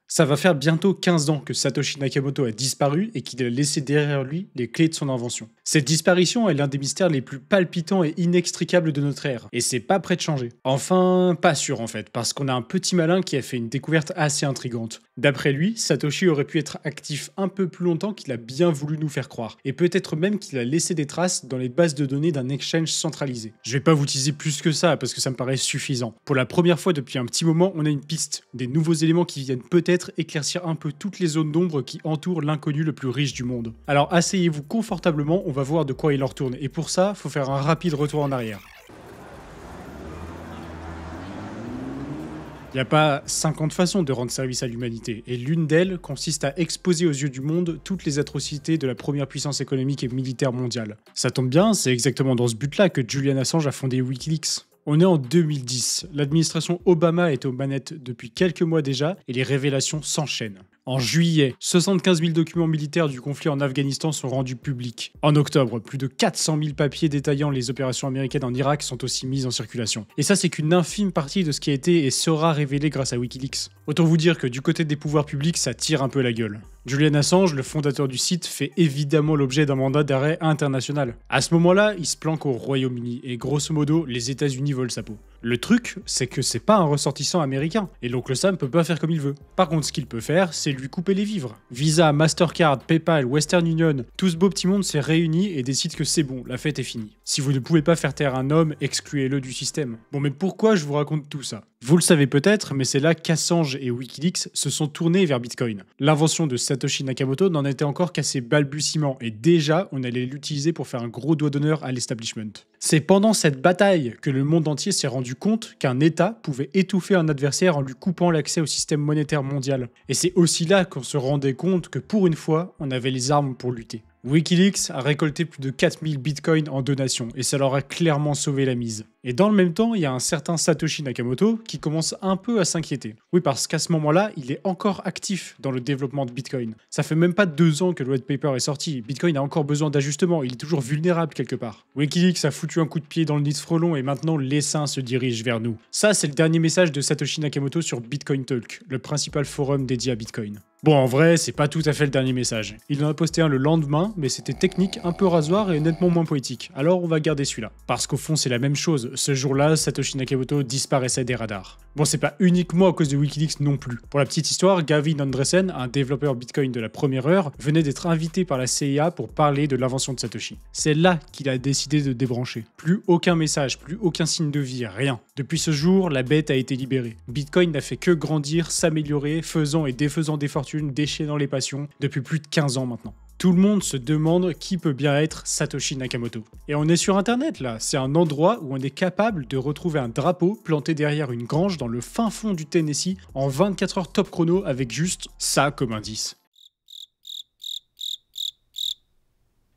Ça va faire bientôt 15 ans que Satoshi Nakamoto a disparu et qu'il a laissé derrière lui les clés de son invention. Cette disparition est l'un des mystères les plus palpitants et inextricables de notre ère, et c'est pas prêt de changer. Enfin, pas sûr en fait, parce qu'on a un petit malin qui a fait une découverte assez intrigante. D'après lui, Satoshi aurait pu être actif un peu plus longtemps qu'il a bien voulu nous faire croire, et peut-être même qu'il a laissé des traces dans les bases de données d'un exchange centralisé. Je vais pas vous teaser plus que ça, parce que ça me paraît suffisant. Pour la première fois depuis un petit moment, on a une piste, des nouveaux éléments qui viennent peut-être éclaircir un peu toutes les zones d'ombre qui entourent l'inconnu le plus riche du monde. Alors asseyez-vous confortablement, on va voir de quoi il en retourne, et pour ça, faut faire un rapide retour en arrière. Il n'y a pas 50 façons de rendre service à l'humanité, et l'une d'elles consiste à exposer aux yeux du monde toutes les atrocités de la première puissance économique et militaire mondiale. Ça tombe bien, c'est exactement dans ce but-là que Julian Assange a fondé Wikileaks. On est en 2010, l'administration Obama est aux manettes depuis quelques mois déjà, et les révélations s'enchaînent. En juillet, 75 000 documents militaires du conflit en Afghanistan sont rendus publics. En octobre, plus de 400 000 papiers détaillant les opérations américaines en Irak sont aussi mis en circulation. Et ça, c'est qu'une infime partie de ce qui a été et sera révélé grâce à Wikileaks. Autant vous dire que du côté des pouvoirs publics, ça tire un peu la gueule. Julian Assange, le fondateur du site, fait évidemment l'objet d'un mandat d'arrêt international. À ce moment-là, il se planque au Royaume-Uni et grosso modo, les États-Unis volent sa peau. Le truc, c'est que c'est pas un ressortissant américain, et l'oncle Sam peut pas faire comme il veut. Par contre, ce qu'il peut faire, c'est lui couper les vivres. Visa, Mastercard, PayPal, Western Union, tout ce beau petit monde s'est réuni et décide que c'est bon, la fête est finie. Si vous ne pouvez pas faire taire un homme, excluez-le du système. Bon, mais pourquoi je vous raconte tout ça ? Vous le savez peut-être, mais c'est là qu'Assange et Wikileaks se sont tournés vers Bitcoin. L'invention de Satoshi Nakamoto n'en était encore qu'à ses balbutiements, et déjà, on allait l'utiliser pour faire un gros doigt d'honneur à l'establishment. C'est pendant cette bataille que le monde entier s'est rendu compte qu'un État pouvait étouffer un adversaire en lui coupant l'accès au système monétaire mondial. Et c'est aussi là qu'on se rendait compte que pour une fois, on avait les armes pour lutter. Wikileaks a récolté plus de 4000 bitcoins en donations et ça leur a clairement sauvé la mise. Et dans le même temps, il y a un certain Satoshi Nakamoto qui commence un peu à s'inquiéter. Oui, parce qu'à ce moment-là, il est encore actif dans le développement de Bitcoin. Ça fait même pas 2 ans que le white paper est sorti. Bitcoin a encore besoin d'ajustements, il est toujours vulnérable quelque part. Wikileaks a foutu un coup de pied dans le nid de frelon et maintenant l'essaim se dirige vers nous. Ça, c'est le dernier message de Satoshi Nakamoto sur Bitcoin Talk, le principal forum dédié à Bitcoin. Bon, en vrai, c'est pas tout à fait le dernier message. Il en a posté un le lendemain, mais c'était technique, un peu rasoir et nettement moins poétique. Alors on va garder celui-là. Parce qu'au fond, c'est la même chose. Ce jour-là, Satoshi Nakamoto disparaissait des radars. Bon, c'est pas uniquement à cause de Wikileaks non plus. Pour la petite histoire, Gavin Andresen, un développeur Bitcoin de la première heure, venait d'être invité par la CIA pour parler de l'invention de Satoshi. C'est là qu'il a décidé de débrancher. Plus aucun message, plus aucun signe de vie, rien. Depuis ce jour, la bête a été libérée. Bitcoin n'a fait que grandir, s'améliorer, faisant et défaisant des fortunes, déchaînant les passions, depuis plus de 15 ans maintenant. Tout le monde se demande qui peut bien être Satoshi Nakamoto. Et on est sur internet là, c'est un endroit où on est capable de retrouver un drapeau planté derrière une grange dans le fin fond du Tennessee en 24 heures top chrono avec juste ça comme indice.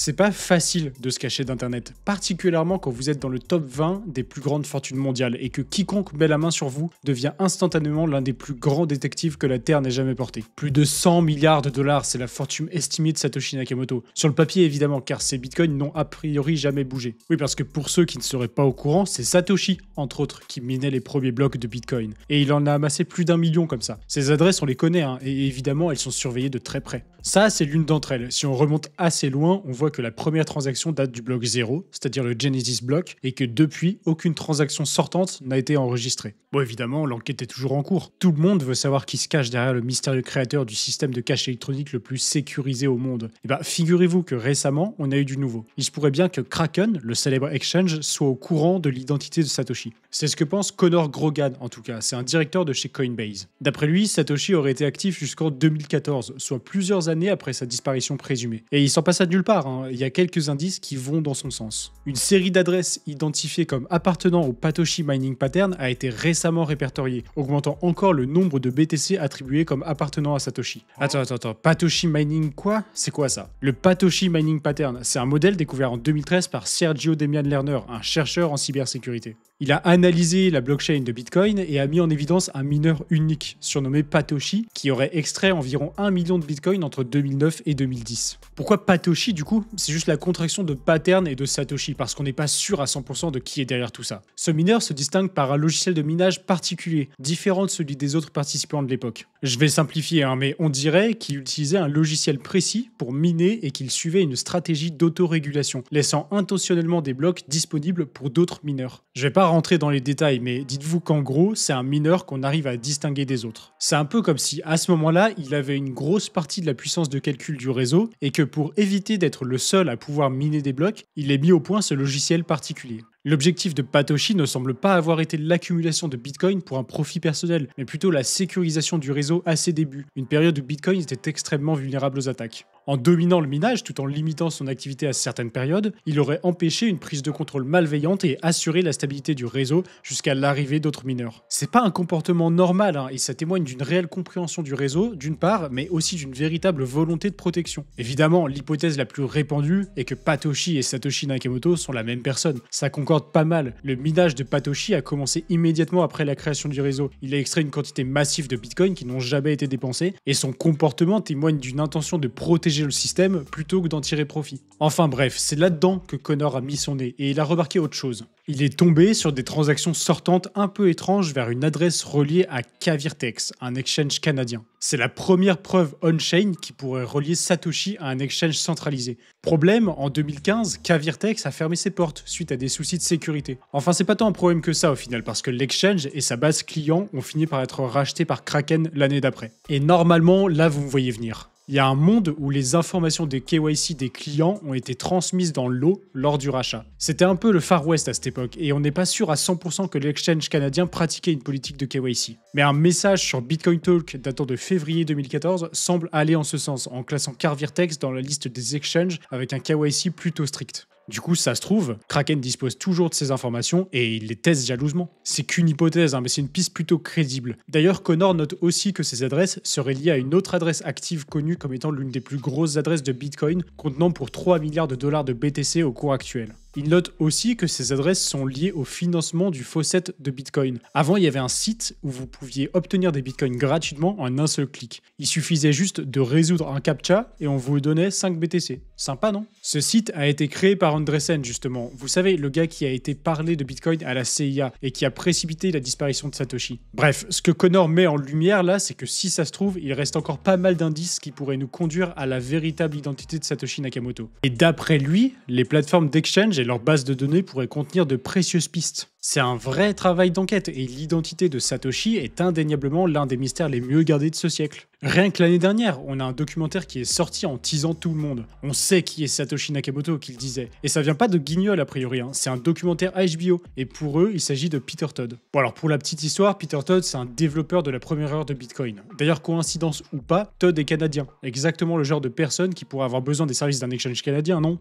C'est pas facile de se cacher d'internet, particulièrement quand vous êtes dans le top 20 des plus grandes fortunes mondiales et que quiconque met la main sur vous devient instantanément l'un des plus grands détectives que la Terre n'ait jamais porté. Plus de 100 milliards de dollars, c'est la fortune estimée de Satoshi Nakamoto. Sur le papier évidemment, car ces bitcoins n'ont a priori jamais bougé. Oui, parce que pour ceux qui ne seraient pas au courant, c'est Satoshi, entre autres, qui minait les premiers blocs de bitcoin. Et il en a amassé plus d'1 million comme ça. Ces adresses, on les connaît, hein, et évidemment, elles sont surveillées de très près. Ça, c'est l'une d'entre elles. Si on remonte assez loin, on voit que la première transaction date du bloc 0, c'est-à-dire le Genesis block, et que depuis, aucune transaction sortante n'a été enregistrée. Bon, évidemment, l'enquête est toujours en cours. Tout le monde veut savoir qui se cache derrière le mystérieux créateur du système de cash électronique le plus sécurisé au monde. Et bah, figurez-vous que récemment, on a eu du nouveau. Il se pourrait bien que Kraken, le célèbre exchange, soit au courant de l'identité de Satoshi. C'est ce que pense Connor Grogan, en tout cas. C'est un directeur de chez Coinbase. D'après lui, Satoshi aurait été actif jusqu'en 2014, soit plusieurs années après sa disparition présumée. Et il s'en passe à nulle part, hein. Il y a quelques indices qui vont dans son sens. Une série d'adresses identifiées comme appartenant au Patoshi Mining Pattern a été récemment répertoriée, augmentant encore le nombre de BTC attribués comme appartenant à Satoshi. Attends, Patoshi Mining quoi? C'est quoi ça? Le Patoshi Mining Pattern, c'est un modèle découvert en 2013 par Sergio Demian Lerner, un chercheur en cybersécurité. Il a analysé la blockchain de Bitcoin et a mis en évidence un mineur unique, surnommé Patoshi, qui aurait extrait environ 1 million de Bitcoin entre 2009 et 2010. Pourquoi Patoshi du coup? C'est juste la contraction de pattern et de Satoshi, parce qu'on n'est pas sûr à 100% de qui est derrière tout ça. Ce mineur se distingue par un logiciel de minage particulier, différent de celui des autres participants de l'époque. Je vais simplifier, mais on dirait qu'il utilisait un logiciel précis pour miner et qu'il suivait une stratégie d'autorégulation, laissant intentionnellement des blocs disponibles pour d'autres mineurs. Je vais pas rentrer dans les détails, mais dites-vous qu'en gros, c'est un mineur qu'on arrive à distinguer des autres. C'est un peu comme si, à ce moment-là, il avait une grosse partie de la puissance de calcul du réseau et que pour éviter d'être le seul à pouvoir miner des blocs, il ait mis au point ce logiciel particulier. L'objectif de Patoshi ne semble pas avoir été l'accumulation de Bitcoin pour un profit personnel, mais plutôt la sécurisation du réseau à ses débuts, une période où Bitcoin était extrêmement vulnérable aux attaques. En dominant le minage tout en limitant son activité à certaines périodes, il aurait empêché une prise de contrôle malveillante et assuré la stabilité du réseau jusqu'à l'arrivée d'autres mineurs. C'est pas un comportement normal, et ça témoigne d'une réelle compréhension du réseau, d'une part, mais aussi d'une véritable volonté de protection. Évidemment, l'hypothèse la plus répandue est que Patoshi et Satoshi Nakamoto sont la même personne. Ça concorde pas mal. Le minage de Patoshi a commencé immédiatement après la création du réseau. Il a extrait une quantité massive de Bitcoin qui n'ont jamais été dépensés, et son comportement témoigne d'une intention de protéger le système plutôt que d'en tirer profit. Enfin bref, c'est là-dedans que Connor a mis son nez, et il a remarqué autre chose. Il est tombé sur des transactions sortantes un peu étranges vers une adresse reliée à Cavirtex, un exchange canadien. C'est la première preuve on-chain qui pourrait relier Satoshi à un exchange centralisé. Problème, en 2015, Cavirtex a fermé ses portes suite à des soucis de sécurité. Enfin, c'est pas tant un problème que ça au final, parce que l'exchange et sa base client ont fini par être rachetés par Kraken l'année d'après. Et normalement, là vous me voyez venir. Il y a un monde où les informations de KYC des clients ont été transmises dans l'eau lors du rachat. C'était un peu le Far West à cette époque, et on n'est pas sûr à 100% que l'exchange canadien pratiquait une politique de KYC. Mais un message sur Bitcoin Talk datant de février 2014 semble aller en ce sens, en classant Cavirtex dans la liste des exchanges avec un KYC plutôt strict. Du coup, ça se trouve, Kraken dispose toujours de ces informations et il les teste jalousement. C'est qu'une hypothèse, mais c'est une piste plutôt crédible. D'ailleurs, Connor note aussi que ces adresses seraient liées à une autre adresse active connue comme étant l'une des plus grosses adresses de Bitcoin, contenant pour 3 milliards de dollars de BTC au cours actuel. Il note aussi que ces adresses sont liées au financement du faucet de Bitcoin. Avant, il y avait un site où vous pouviez obtenir des Bitcoins gratuitement en un seul clic. Il suffisait juste de résoudre un CAPTCHA et on vous donnait 5 BTC. Sympa, non? Ce site a été créé par Andreessen, justement. Vous savez, le gars qui a été parlé de Bitcoin à la CIA et qui a précipité la disparition de Satoshi. Bref, ce que Connor met en lumière là, c'est que si ça se trouve, il reste encore pas mal d'indices qui pourraient nous conduire à la véritable identité de Satoshi Nakamoto. Et d'après lui, les plateformes d'exchange et leurs bases de données pourraient contenir de précieuses pistes. C'est un vrai travail d'enquête et l'identité de Satoshi est indéniablement l'un des mystères les mieux gardés de ce siècle. Rien que l'année dernière, on a un documentaire qui est sorti en teasant tout le monde. On sait qui est Satoshi Nakamoto, qu'il disait. Et ça vient pas de Guignol a priori, c'est un documentaire HBO. Et pour eux, il s'agit de Peter Todd. Bon alors pour la petite histoire, Peter Todd c'est un développeur de la première heure de Bitcoin. D'ailleurs coïncidence ou pas, Todd est canadien. Exactement le genre de personne qui pourrait avoir besoin des services d'un exchange canadien, non?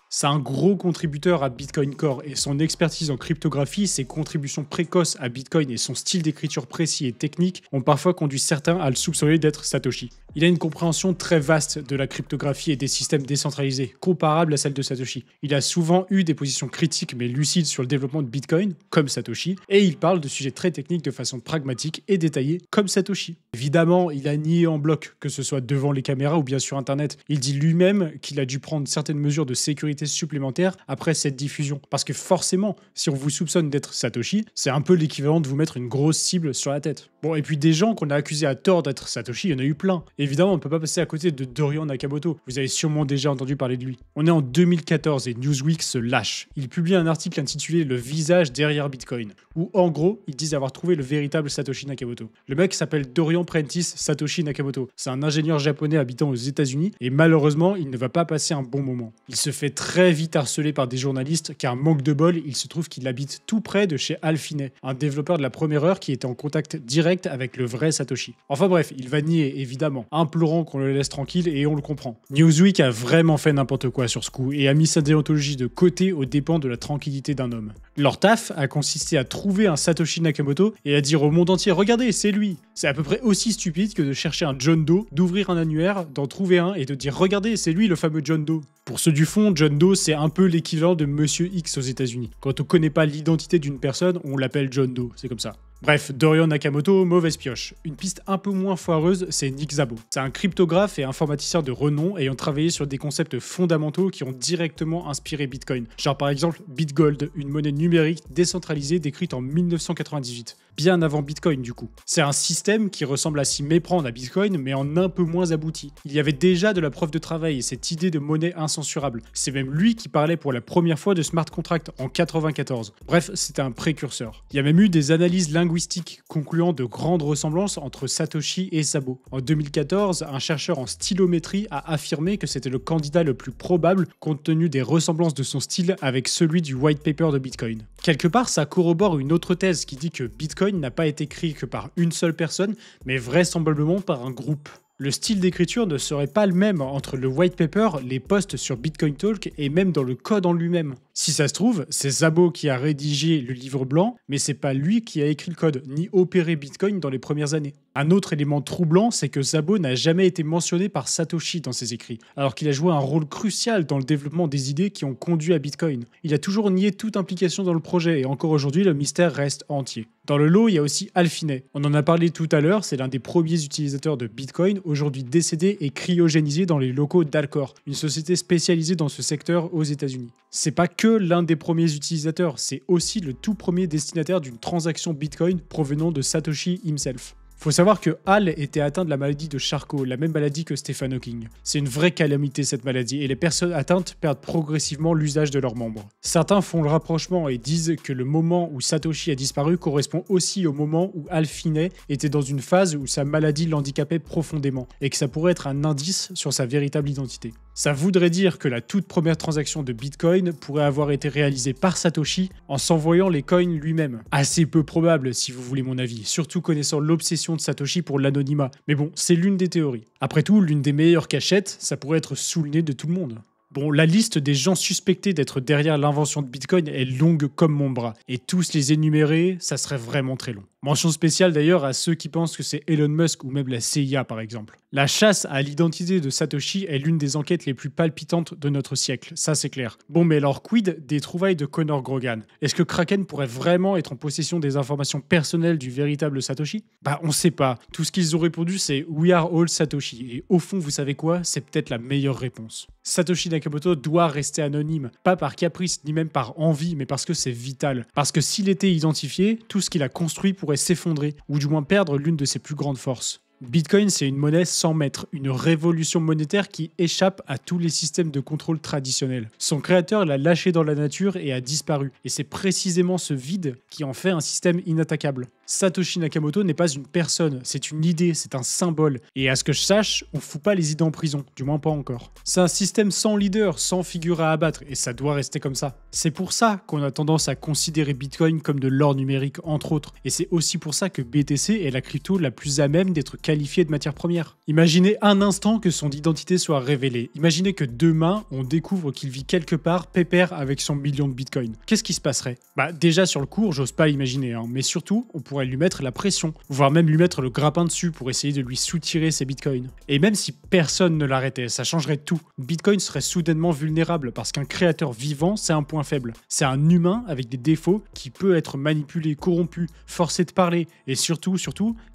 C'est un gros contributeur à Bitcoin Core et son expertise en cryptographie, ses contributions précoces à Bitcoin et son style d'écriture précis et technique ont parfois conduit certains à le soupçonner d'être Satoshi. Il a une compréhension très vaste de la cryptographie et des systèmes décentralisés, comparable à celle de Satoshi. Il a souvent eu des positions critiques mais lucides sur le développement de Bitcoin, comme Satoshi, et il parle de sujets très techniques de façon pragmatique et détaillée, comme Satoshi. Évidemment, il a nié en bloc, que ce soit devant les caméras ou bien sur Internet. Il dit lui-même qu'il a dû prendre certaines mesures de sécurité supplémentaires après cette diffusion. Parce que forcément, si on vous soupçonne d'être Satoshi, c'est un peu l'équivalent de vous mettre une grosse cible sur la tête. Bon, et puis des gens qu'on a accusés à tort d'être Satoshi, il y en a eu plein. Évidemment, on ne peut pas passer à côté de Dorian Nakamoto. Vous avez sûrement déjà entendu parler de lui. On est en 2014 et Newsweek se lâche. Il publie un article intitulé Le visage derrière Bitcoin, où en gros, ils disent avoir trouvé le véritable Satoshi Nakamoto. Le mec s'appelle Dorian Prentice Satoshi Nakamoto. C'est un ingénieur japonais habitant aux États-Unis et malheureusement, il ne va pas passer un bon moment. Il se fait très vite harcelé par des journalistes car manque de bol, il se trouve qu'il habite tout près de chez Alphine, un développeur de la première heure qui était en contact direct direct avec le vrai Satoshi. Enfin bref, il va nier, évidemment, implorant qu'on le laisse tranquille et on le comprend. Newsweek a vraiment fait n'importe quoi sur ce coup et a mis sa déontologie de côté aux dépens de la tranquillité d'un homme. Leur taf a consisté à trouver un Satoshi Nakamoto et à dire au monde entier « Regardez, c'est lui !» C'est à peu près aussi stupide que de chercher un John Doe, d'ouvrir un annuaire, d'en trouver un et de dire « Regardez, c'est lui le fameux John Doe !» Pour ceux du fond, John Doe, c'est un peu l'équivalent de Monsieur X aux États-Unis. Quand on connaît pas l'identité d'une personne, on l'appelle John Doe, c'est comme ça. Bref, Dorian Nakamoto, mauvaise pioche. Une piste un peu moins foireuse, c'est Nick Szabo. C'est un cryptographe et informaticien de renom ayant travaillé sur des concepts fondamentaux qui ont directement inspiré Bitcoin. Genre par exemple BitGold, une monnaie numérique décentralisée décrite en 1998. Bien avant Bitcoin du coup. C'est un système qui ressemble à s'y méprendre à Bitcoin mais en un peu moins abouti. Il y avait déjà de la preuve de travail et cette idée de monnaie incensurable. C'est même lui qui parlait pour la première fois de smart contract en 94. Bref, c'était un précurseur. Il y a même eu des analyses linguistiques concluant de grandes ressemblances entre Satoshi et Szabo. En 2014, un chercheur en stylométrie a affirmé que c'était le candidat le plus probable compte tenu des ressemblances de son style avec celui du white paper de Bitcoin. Quelque part, ça corrobore une autre thèse qui dit que Bitcoin n'a pas été écrit que par une seule personne, mais vraisemblablement par un groupe. Le style d'écriture ne serait pas le même entre le white paper, les posts sur Bitcoin Talk et même dans le code en lui-même. Si ça se trouve, c'est Szabo qui a rédigé le livre blanc, mais c'est pas lui qui a écrit le code, ni opéré Bitcoin dans les premières années. Un autre élément troublant, c'est que Szabo n'a jamais été mentionné par Satoshi dans ses écrits, alors qu'il a joué un rôle crucial dans le développement des idées qui ont conduit à Bitcoin. Il a toujours nié toute implication dans le projet et encore aujourd'hui, le mystère reste entier. Dans le lot, il y a aussi Hal Finney. On en a parlé tout à l'heure, c'est l'un des premiers utilisateurs de Bitcoin, aujourd'hui décédé et cryogénisé dans les locaux d'Alcor, une société spécialisée dans ce secteur aux États-Unis. C'est pas que l'un des premiers utilisateurs, c'est aussi le tout premier destinataire d'une transaction Bitcoin provenant de Satoshi himself. Faut savoir que Hal était atteint de la maladie de Charcot, la même maladie que Stephen Hawking. C'est une vraie calamité cette maladie et les personnes atteintes perdent progressivement l'usage de leurs membres. Certains font le rapprochement et disent que le moment où Satoshi a disparu correspond aussi au moment où Hal Finney était dans une phase où sa maladie l'handicapait profondément et que ça pourrait être un indice sur sa véritable identité. Ça voudrait dire que la toute première transaction de Bitcoin pourrait avoir été réalisée par Satoshi en s'envoyant les coins lui-même. Assez peu probable si vous voulez mon avis, surtout connaissant l'obsession de Satoshi pour l'anonymat. Mais bon, c'est l'une des théories. Après tout, l'une des meilleures cachettes, ça pourrait être sous le nez de tout le monde. Bon, la liste des gens suspectés d'être derrière l'invention de Bitcoin est longue comme mon bras, et tous les énumérer, ça serait vraiment très long. Mention spéciale d'ailleurs à ceux qui pensent que c'est Elon Musk ou même la CIA par exemple. La chasse à l'identité de Satoshi est l'une des enquêtes les plus palpitantes de notre siècle, ça c'est clair. Bon mais alors quid des trouvailles de Conor Grogan? Est-ce que Kraken pourrait vraiment être en possession des informations personnelles du véritable Satoshi? Bah on sait pas, tout ce qu'ils ont répondu c'est « We are all Satoshi » et au fond vous savez quoi? C'est peut-être la meilleure réponse. Satoshi Nakamoto doit rester anonyme, pas par caprice ni même par envie, mais parce que c'est vital. Parce que s'il était identifié, tout ce qu'il a construit pourrait s'effondrer, ou du moins perdre l'une de ses plus grandes forces. Bitcoin, c'est une monnaie sans maître, une révolution monétaire qui échappe à tous les systèmes de contrôle traditionnels. Son créateur l'a lâché dans la nature et a disparu, et c'est précisément ce vide qui en fait un système inattaquable. Satoshi Nakamoto n'est pas une personne, c'est une idée, c'est un symbole. Et à ce que je sache, on fout pas les idées en prison, du moins pas encore. C'est un système sans leader, sans figure à abattre, et ça doit rester comme ça. C'est pour ça qu'on a tendance à considérer Bitcoin comme de l'or numérique, entre autres. Et c'est aussi pour ça que BTC est la crypto la plus à même d'être qualifiée de matière première. Imaginez un instant que son identité soit révélée. Imaginez que demain, on découvre qu'il vit quelque part pépère avec son million de Bitcoin. Qu'est-ce qui se passerait? Bah déjà sur le cours, j'ose pas imaginer, mais surtout, on pourrait lui mettre la pression, voire même lui mettre le grappin dessus pour essayer de lui soutirer ses bitcoins. Et même si personne ne l'arrêtait, ça changerait tout. Bitcoin serait soudainement vulnérable parce qu'un créateur vivant, c'est un point faible. C'est un humain avec des défauts qui peut être manipulé, corrompu, forcé de parler et surtout,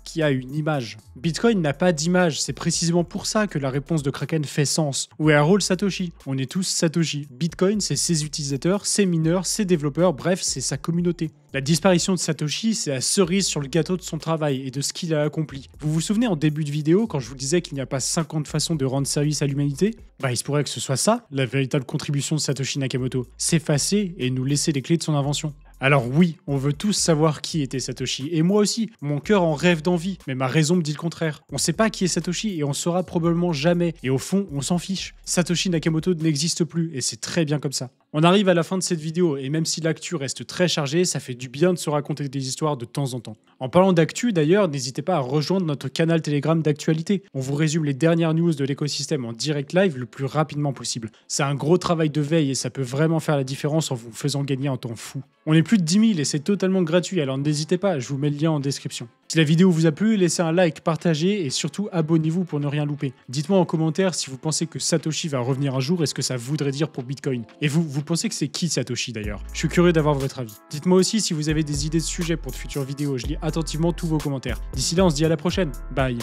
qui a une image. Bitcoin n'a pas d'image, c'est précisément pour ça que la réponse de Kraken fait sens. We are all Satoshi, on est tous Satoshi. Bitcoin, c'est ses utilisateurs, ses mineurs, ses développeurs, bref, c'est sa communauté. La disparition de Satoshi, c'est la cerise sur le gâteau de son travail et de ce qu'il a accompli. Vous vous souvenez en début de vidéo, quand je vous disais qu'il n'y a pas 50 façons de rendre service à l'humanité? Bah il se pourrait que ce soit ça, la véritable contribution de Satoshi Nakamoto. S'effacer et nous laisser les clés de son invention. Alors oui, on veut tous savoir qui était Satoshi, et moi aussi, mon cœur en rêve d'envie, mais ma raison me dit le contraire. On sait pas qui est Satoshi, et on saura probablement jamais, et au fond, on s'en fiche. Satoshi Nakamoto n'existe plus, et c'est très bien comme ça. On arrive à la fin de cette vidéo et même si l'actu reste très chargée, ça fait du bien de se raconter des histoires de temps en temps. En parlant d'actu d'ailleurs, n'hésitez pas à rejoindre notre canal Telegram d'actualité. On vous résume les dernières news de l'écosystème en direct live le plus rapidement possible. C'est un gros travail de veille et ça peut vraiment faire la différence en vous faisant gagner un temps fou. On est plus de 10 000 et c'est totalement gratuit, alors n'hésitez pas, je vous mets le lien en description. Si la vidéo vous a plu, laissez un like, partagez et surtout abonnez-vous pour ne rien louper. Dites-moi en commentaire si vous pensez que Satoshi va revenir un jour et ce que ça voudrait dire pour Bitcoin. Et vous pensez que c'est qui Satoshi d'ailleurs? Je suis curieux d'avoir votre avis. Dites-moi aussi si vous avez des idées de sujets pour de futures vidéos, je lis attentivement tous vos commentaires. D'ici là, on se dit à la prochaine. Bye.